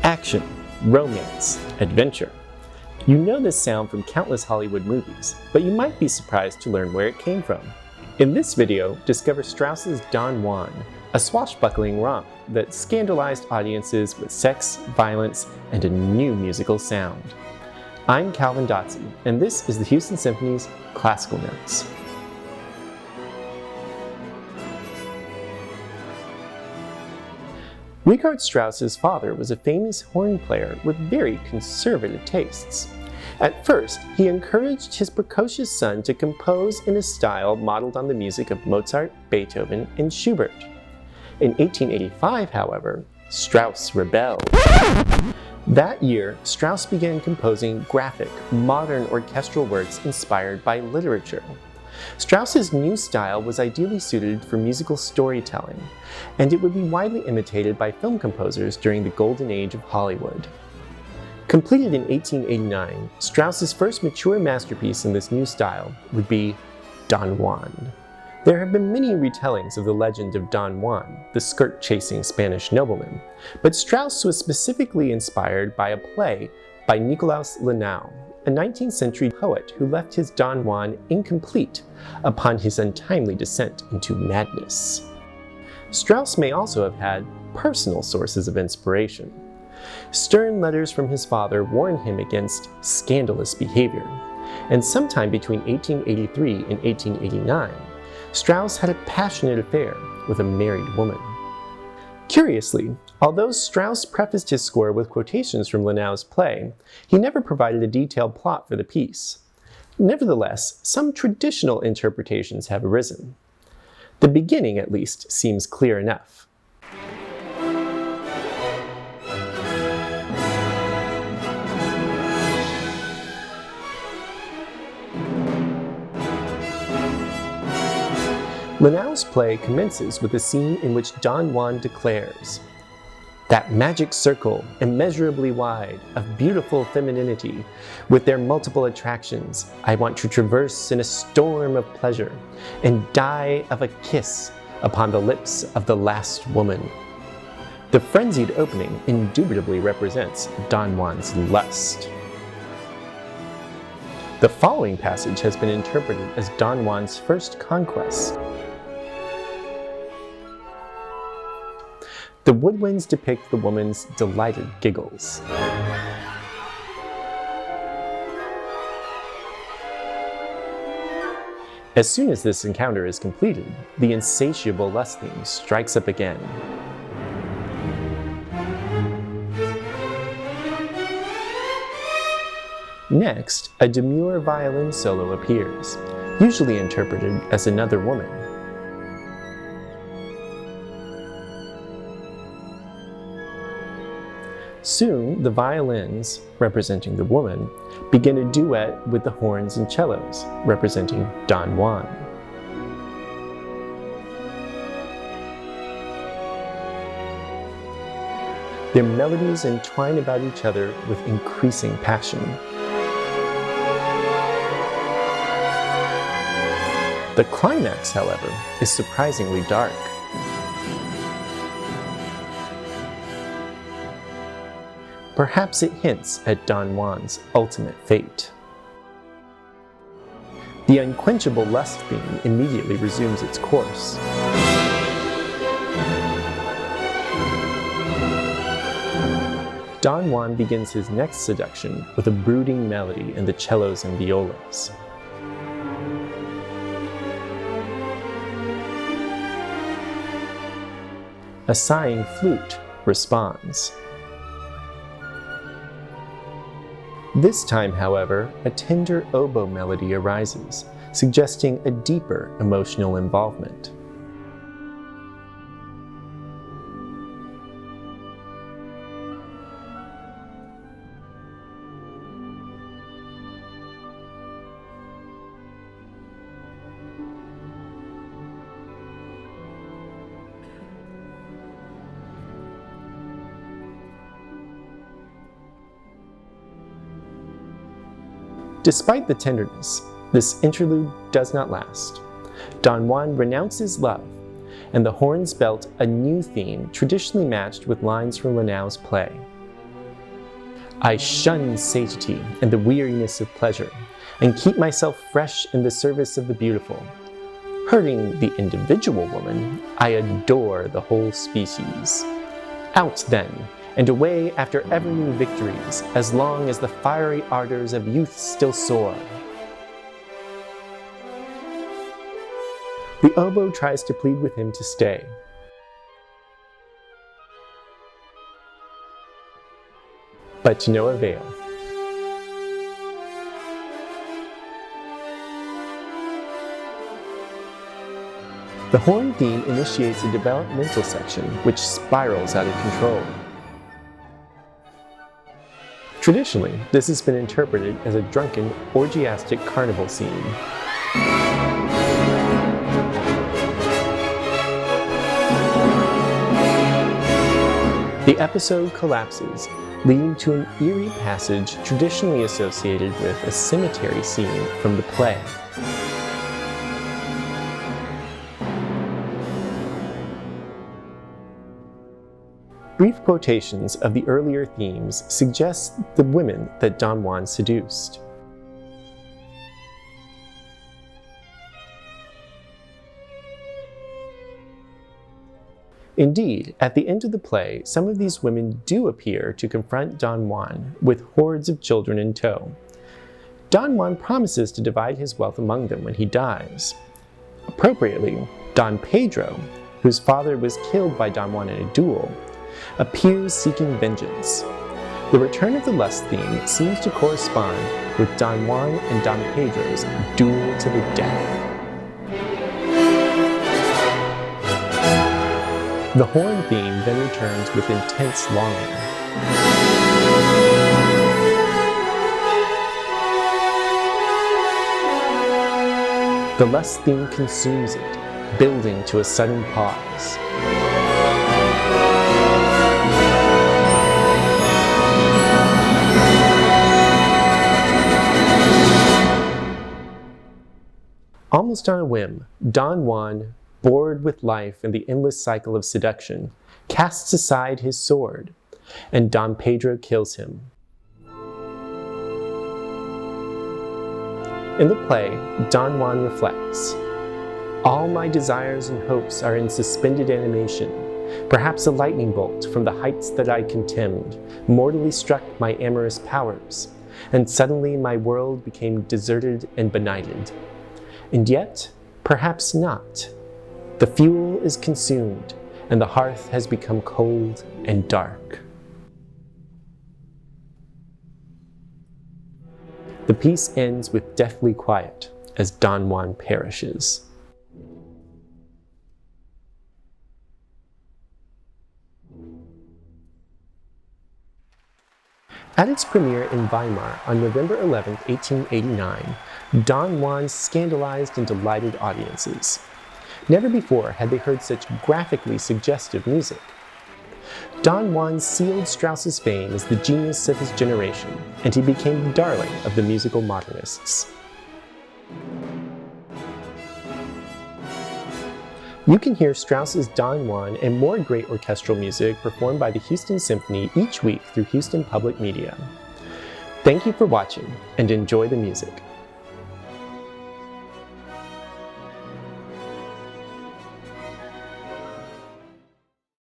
Action, romance, adventure. You know this sound from countless Hollywood movies, but you might be surprised to learn where it came from. In this video, discover Strauss's Don Juan, a swashbuckling romp that scandalized audiences with sex, violence, and a new musical sound. I'm Calvin Dotson, and this is the Houston Symphony's Classical Notes. Richard Strauss's father was a famous horn player with very conservative tastes. At first, he encouraged his precocious son to compose in a style modeled on the music of Mozart, Beethoven, and Schubert. In 1885, however, Strauss rebelled. That year, Strauss began composing graphic, modern orchestral works inspired by literature. Strauss's new style was ideally suited for musical storytelling, and it would be widely imitated by film composers during the golden age of Hollywood. Completed in 1889, Strauss's first mature masterpiece in this new style would be Don Juan. There have been many retellings of the legend of Don Juan, the skirt-chasing Spanish nobleman, but Strauss was specifically inspired by a play by Nicolas Lenau, a 19th century poet who left his Don Juan incomplete upon his untimely descent into madness. Strauss may also have had personal sources of inspiration. Stern letters from his father warned him against scandalous behavior, and sometime between 1883 and 1889, Strauss had a passionate affair with a married woman. Curiously, although Strauss prefaced his score with quotations from Lenau's play, he never provided a detailed plot for the piece. Nevertheless, some traditional interpretations have arisen. The beginning, at least, seems clear enough. Lenau's play commences with a scene in which Don Juan declares, "That magic circle, immeasurably wide, of beautiful femininity, with their multiple attractions, I want to traverse in a storm of pleasure, and die of a kiss upon the lips of the last woman." The frenzied opening indubitably represents Don Juan's lust. The following passage has been interpreted as Don Juan's first conquest. The woodwinds depict the woman's delighted giggles. As soon as this encounter is completed, the insatiable lust theme strikes up again. Next, a demure violin solo appears, usually interpreted as another woman. Soon, the violins, representing the woman, begin a duet with the horns and cellos, representing Don Juan. Their melodies entwine about each other with increasing passion. The climax, however, is surprisingly dark. Perhaps it hints at Don Juan's ultimate fate. The unquenchable lust theme immediately resumes its course. Don Juan begins his next seduction with a brooding melody in the cellos and violas. A sighing flute responds. This time, however, a tender oboe melody arises, suggesting a deeper emotional involvement. Despite the tenderness, this interlude does not last. Don Juan renounces love, and the horns belt a new theme traditionally matched with lines from Lenau's play. I shun satiety and the weariness of pleasure, and keep myself fresh in the service of the beautiful. Hurting the individual woman, I adore the whole species. Out then, and away after ever new victories, as long as the fiery ardors of youth still soar. The oboe tries to plead with him to stay. But to no avail. The horn theme initiates a developmental section which spirals out of control. Traditionally, this has been interpreted as a drunken, orgiastic carnival scene. The episode collapses, leading to an eerie passage traditionally associated with a cemetery scene from the play. Brief quotations of the earlier themes suggest the women that Don Juan seduced. Indeed, at the end of the play, some of these women do appear to confront Don Juan with hordes of children in tow. Don Juan promises to divide his wealth among them when he dies. Appropriately, Don Pedro, whose father was killed by Don Juan in a duel, appears seeking vengeance. The return of the lust theme seems to correspond with Don Juan and Don Pedro's duel to the death. The horn theme then returns with intense longing. The lust theme consumes it, building to a sudden pause. Almost on a whim, Don Juan, bored with life and the endless cycle of seduction, casts aside his sword, and Don Pedro kills him. In the play, Don Juan reflects, "All my desires and hopes are in suspended animation. Perhaps a lightning bolt from the heights that I contemned mortally struck my amorous powers, and suddenly my world became deserted and benighted. And yet, perhaps not. The fuel is consumed, and the hearth has become cold and dark." The piece ends with deathly quiet as Don Juan perishes. At its premiere in Weimar on November 11, 1889, Don Juan scandalized and delighted audiences. Never before had they heard such graphically suggestive music. Don Juan sealed Strauss's fame as the genius of his generation, and he became the darling of the musical modernists. You can hear Strauss's Don Juan and more great orchestral music performed by the Houston Symphony each week through Houston Public Media. Thank you for watching, and enjoy the music.